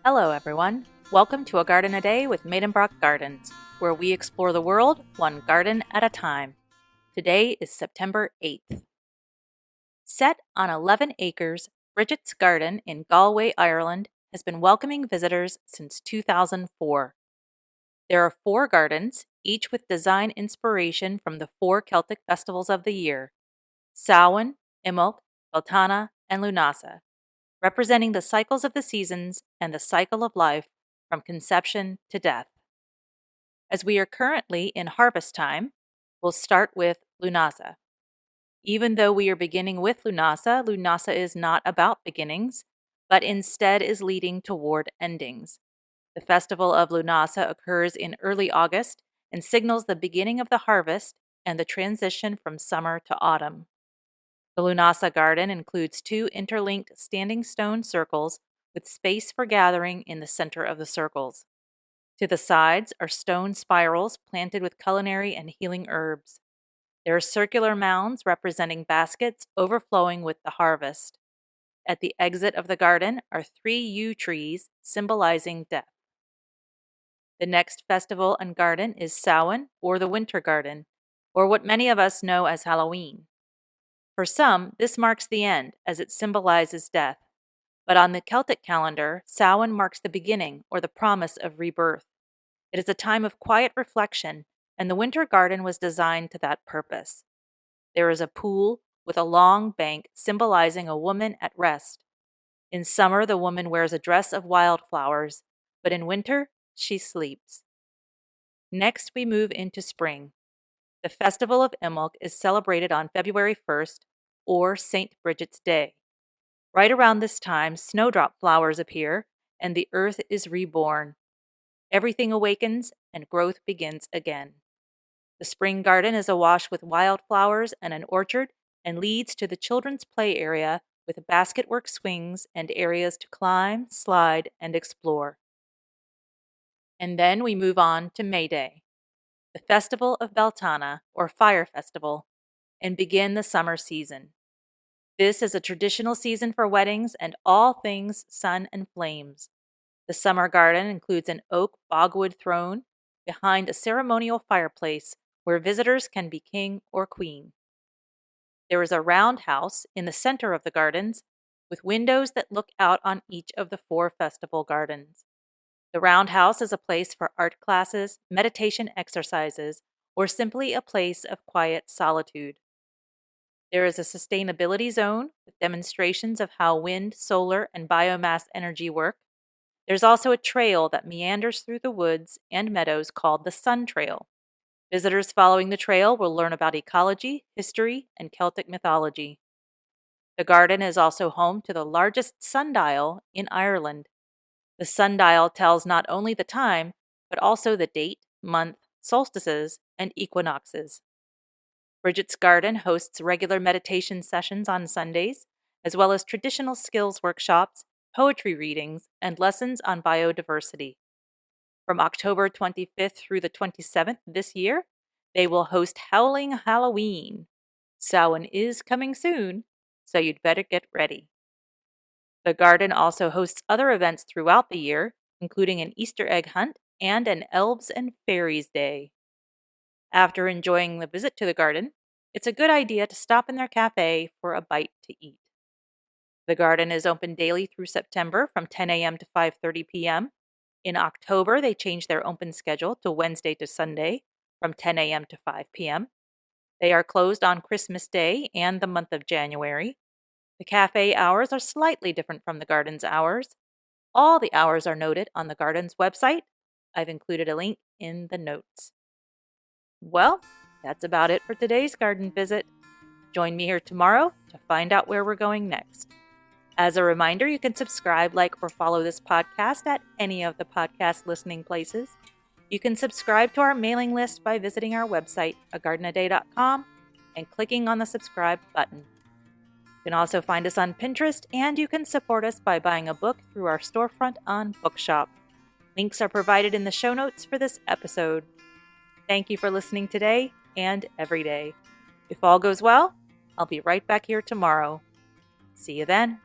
Hello, everyone. Welcome to A Garden a Day with Maidenbrock Gardens, where we explore the world one garden at a time. Today is September 8th. Set on 11 acres, Brigit's Garden in Galway, Ireland, has been welcoming visitors since 2004. There are 4 gardens, each with design inspiration from the 4 Celtic festivals of the year: Samhain, Imbolc, Beltane, and Lunasa, representing the cycles of the seasons and the cycle of life from conception to death. As we are currently in harvest time, we'll start with Lunasa. Even though we are beginning with Lunasa, Lunasa is not about beginnings, but instead is leading toward endings. The festival of Lunasa occurs in early August and signals the beginning of the harvest and the transition from summer to autumn. The Lunasa garden includes 2 interlinked standing stone circles with space for gathering in the center of the circles. To the sides are stone spirals planted with culinary and healing herbs. There are circular mounds representing baskets overflowing with the harvest. At the exit of the garden are 3 yew trees symbolizing death. The next festival and garden is Samhain, or the Winter Garden, or what many of us know as Halloween. For some, this marks the end, as it symbolizes death. But on the Celtic calendar, Samhain marks the beginning or the promise of rebirth. It is a time of quiet reflection, and the Winter Garden was designed to that purpose. There is a pool with a long bank symbolizing a woman at rest. In summer, the woman wears a dress of wildflowers, but in winter, she sleeps. Next, we move into spring. The Festival of Imbolc is celebrated on February 1st, or St. Brigid's Day. Right around this time, snowdrop flowers appear, and the earth is reborn. Everything awakens, and growth begins again. The spring garden is awash with wildflowers and an orchard, and leads to the children's play area with basketwork swings and areas to climb, slide, and explore. And then we move on to May Day, the Festival of Beltane, or Fire Festival, and begin the summer season. This is a traditional season for weddings and all things sun and flames. The summer garden includes an oak bogwood throne behind a ceremonial fireplace where visitors can be king or queen. There is a roundhouse in the center of the gardens with windows that look out on each of the 4 festival gardens. The roundhouse is a place for art classes, meditation exercises, or simply a place of quiet solitude. There is a sustainability zone with demonstrations of how wind, solar, and biomass energy work. There's also a trail that meanders through the woods and meadows called the Sun Trail. Visitors following the trail will learn about ecology, history, and Celtic mythology. The garden is also home to the largest sundial in Ireland. The sundial tells not only the time, but also the date, month, solstices, and equinoxes. Brigit's Garden hosts regular meditation sessions on Sundays, as well as traditional skills workshops, poetry readings, and lessons on biodiversity. From October 25th through the 27th this year, they will host Howling Halloween. Samhain is coming soon, so you'd better get ready. The garden also hosts other events throughout the year, including an Easter egg hunt and an Elves and Fairies Day. After enjoying the visit to the garden, it's a good idea to stop in their cafe for a bite to eat. The garden is open daily through September from 10 a.m. to 5:30 p.m. In October, they change their open schedule to Wednesday to Sunday from 10 a.m. to 5 p.m. They are closed on Christmas Day and the month of January. The cafe hours are slightly different from the garden's hours. All the hours are noted on the garden's website. I've included a link in the notes. Well, that's about it for today's garden visit. Join me here tomorrow to find out where we're going next. As a reminder, you can subscribe, like, or follow this podcast at any of the podcast listening places. You can subscribe to our mailing list by visiting our website, agardenaday.com, and clicking on the subscribe button. You can also find us on Pinterest, and you can support us by buying a book through our storefront on Bookshop. Links are provided in the show notes for this episode. Thank you for listening today and every day. If all goes well, I'll be right back here tomorrow. See you then.